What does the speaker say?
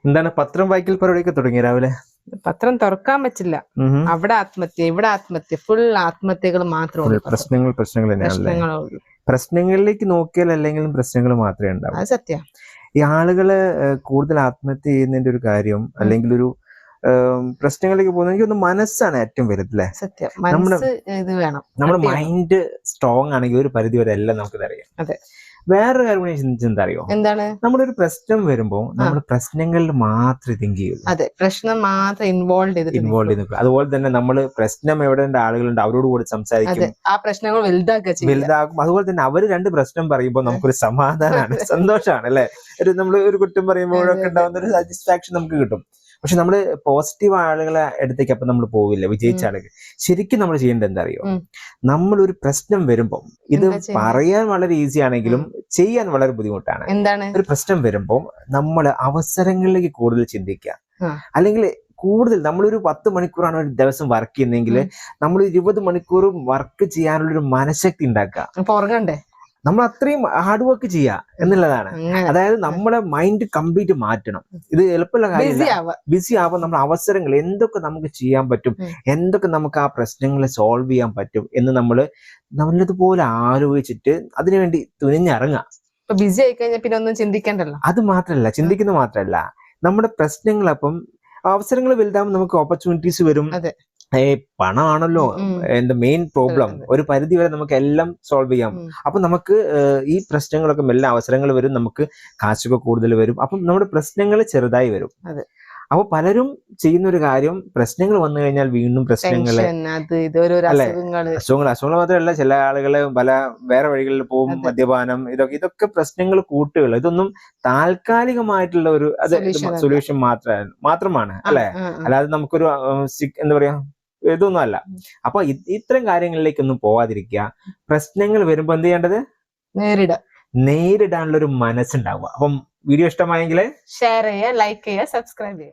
എന്താണ് പത്രം വായിക്കൽ പരിപാടിയൊക്കെ തുടങ്ങി രാവിലെ? പത്രം തുറക്കാൻ പറ്റില്ല. അവിടെ ആത്മഹത്യ, ഇവിടെ ആത്മഹത്യ, ഫുൾ ആത്മഹത്യകൾ മാത്രമേ പ്രശ്നങ്ങൾ തന്നെയാണല്ലേ? പ്രശ്നങ്ങളിലേക്ക് നോക്കിയാൽ അല്ലെങ്കിലും പ്രശ്നങ്ങൾ മാത്രമേ ഉണ്ടാവൂ. അത് സത്യം. ഈ ആളുകള് കൂടുതൽ ആത്മഹത്യ ചെയ്യുന്നതിന്റെ ഒരു കാര്യം അല്ലെങ്കിൽ ഒരു പ്രശ്നങ്ങളിലേക്ക് പോകുന്നത് എനിക്ക് തോന്നുന്നു മനസ്സാണ് ഏറ്റവും വലുത് അല്ലേ? സത്യം. മനസ്സ് ഇത് വേണം. നമ്മുടെ മൈൻഡ് സ്ട്രോങ് ആണെങ്കിൽ ഒരു പരിധി വരെ എല്ലാം നമുക്ക് അറിയാം. അതെ. വേറൊരു കാര്യം കൂടി ചിന്തിച്ചെന്താ അറിയോ? എന്താണ്? നമ്മളൊരു പ്രശ്നം വരുമ്പോ നമ്മൾ പ്രശ്നങ്ങളിൽ മാത്രം തിങ്ക് ചെയ്യുള്ളൂ. അതെ, പ്രശ്നം മാത്രം ഇൻവോൾവ് ചെയ്ത്. അതുപോലെ തന്നെ നമ്മൾ പ്രശ്നം എവിടെ ആളുകളുണ്ട് അവരോട് കൂടി സംസാരിക്കും, ആ പ്രശ്നങ്ങൾ വലുതാക്കും. അതുപോലെ തന്നെ അവര് രണ്ട് പ്രശ്നം പറയുമ്പോൾ നമുക്കൊരു സമാധാനമാണ്, സന്തോഷമാണ് അല്ലെ? നമ്മൾ ഒരു കുറ്റം പറയുമ്പോഴൊക്കെ ഉണ്ടാവുന്ന ഒരു സാറ്റിസ്ഫാക്ഷൻ നമുക്ക് കിട്ടും. പക്ഷെ നമ്മള് പോസിറ്റീവ് ആളുകളെ അടുത്തേക്ക് അപ്പൊ നമ്മൾ പോവില്ല. വിജയിച്ച ആളുകൾ ശരിക്കും നമ്മൾ ചെയ്യേണ്ടത് എന്താ അറിയോ? നമ്മളൊരു പ്രശ്നം വരുമ്പോൾ ഇത് പറയാൻ വളരെ ഈസി ആണെങ്കിലും ചെയ്യാൻ വളരെ ബുദ്ധിമുട്ടാണ്. എന്താണ്? ഒരു പ്രശ്നം വരുമ്പോൾ നമ്മൾ അവസരങ്ങളിലേക്ക് കൂടുതൽ ചിന്തിക്കുക. അല്ലെങ്കിൽ കൂടുതൽ നമ്മളൊരു 10 മണിക്കൂറാണ് ഒരു ദിവസം വർക്ക് ചെയ്യുന്നതെങ്കിൽ നമ്മൾ 20 മണിക്കൂറും വർക്ക് ചെയ്യാനുള്ളൊരു മനഃശക്തി ഉണ്ടാക്കുക. നമ്മൾ അത്രയും ഹാർഡ് വർക്ക് ചെയ്യുക എന്നുള്ളതാണ്. അതായത് നമ്മുടെ മൈൻഡ് കംപ്ലീറ്റ് മാറ്റണം. ഇത് എളുപ്പമുള്ള കാര്യമില്ല. ബിസി ആവാൻ നമ്മൾ അവസരങ്ങൾ എന്തൊക്കെ നമുക്ക് ചെയ്യാൻ പറ്റും, എന്തൊക്കെ നമുക്ക് ആ പ്രശ്നങ്ങളെ സോൾവ് ചെയ്യാൻ പറ്റും എന്ന് നമ്മൾ നല്ലതുപോലെ ആലോചിച്ചിട്ട് അതിനുവേണ്ടി തുനിഞ്ഞിറങ്ങുക. ബിസി ആയി കഴിഞ്ഞാൽ പിന്നെ ഒന്നും ചിന്തിക്കേണ്ടല്ലോ. അത് മാത്രല്ല, ചിന്തിക്കുന്നത് മാത്രല്ല, നമ്മുടെ പ്രശ്നങ്ങൾ അപ്പം അവസരങ്ങൾ വലുതാകുമ്പോൾ നമുക്ക് ഓപ്പർച്യൂണിറ്റീസ് വരും. പണമാണല്ലോ എന്റെ മെയിൻ പ്രോബ്ലം. ഒരു പരിധി വരെ നമുക്ക് എല്ലാം സോൾവ് ചെയ്യാം. അപ്പൊ നമുക്ക് ഈ പ്രശ്നങ്ങളൊക്കെ മെല്ലെ അവസരങ്ങൾ വരും, നമുക്ക് കാശൊക്കെ കൂടുതൽ വരും. അപ്പം നമ്മുടെ പ്രശ്നങ്ങൾ ചെറുതായി വരും. അപ്പൊ പലരും ചെയ്യുന്ന ഒരു കാര്യം, പ്രശ്നങ്ങൾ വന്നു കഴിഞ്ഞാൽ വീണ്ടും പ്രശ്നങ്ങള്, അസുഖങ്ങൾ മാത്രമല്ല, ചില ആളുകള് വേറെ വഴികളിൽ പോകും, മദ്യപാനം, ഇതൊക്കെ പ്രശ്നങ്ങൾ കൂട്ടുകൾ. ഇതൊന്നും താൽക്കാലികമായിട്ടുള്ള ഒരു സൊല്യൂഷൻ മാത്രമാണ് അല്ലെ? അല്ലാതെ നമുക്കൊരു എന്താ പറയാ, ഇതൊന്നും അല്ല. അപ്പൊ ഇത്തരം കാര്യങ്ങളിലേക്കൊന്നും പോവാതിരിക്കുക. പ്രശ്നങ്ങൾ വരുമ്പോ എന്ത് ചെയ്യേണ്ടത്? നേരിടാനുള്ള ഒരു മനസ്സുണ്ടാവുക. അപ്പം വീഡിയോ ഇഷ്ടമായെങ്കിൽ ഷെയർ ചെയ്യുക, ലൈക്ക് ചെയ്യുക, സബ്സ്ക്രൈബ് ചെയ്യുക.